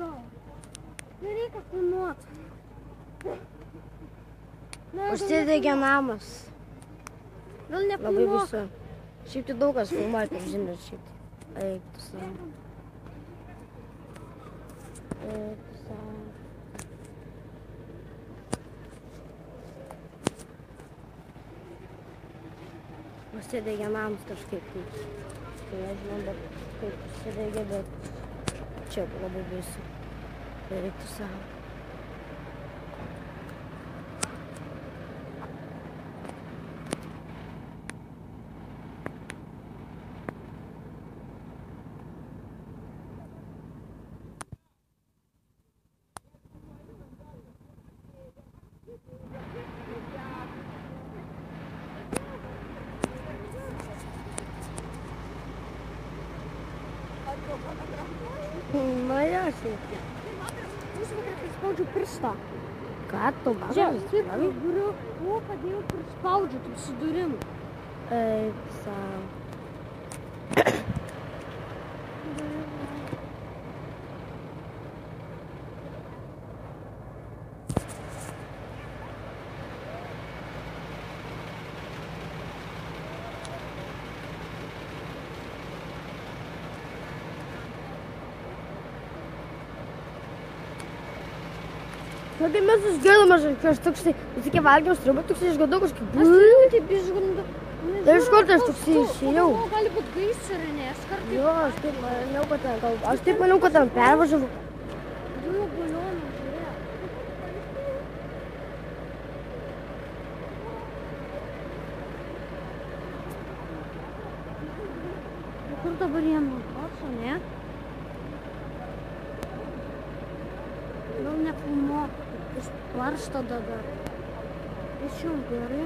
gal. Nereikia filmuot. Užsidegė namas. Gal Labai nefilmuok. baisu. Šiaip tai daug kas filmuoja, kaip žinai, šiaip. Eik tu savo. Eik tu savo. Užsidegė namas kažkaip. Tai nežinau, bet kaip užsidegė, bet čia labai baisu. Eik tu savo. Mažiausiai. Užvakar prispaudžiu pirštą. Ką tu Žiūrėk, mažas? taip guriu, padėjau prispaudžiu, taip su durim. Eik savo. Kai mes išgirdome kažkoksai, visokie valgiau stribą, toksai išgirdau kažkaip. Aš turiu taip išgundau. Tai iš kur aš toksai išėjau? Gali būt gaisrinė, aš kartais... Jo, aš taip maniau, kad ten pervažiavau. Dujų balionų, žiūrėk. Kur dabar jie nukoso, ne? Gal nefilmuok, iš paršto dabar. Iš jų gerai.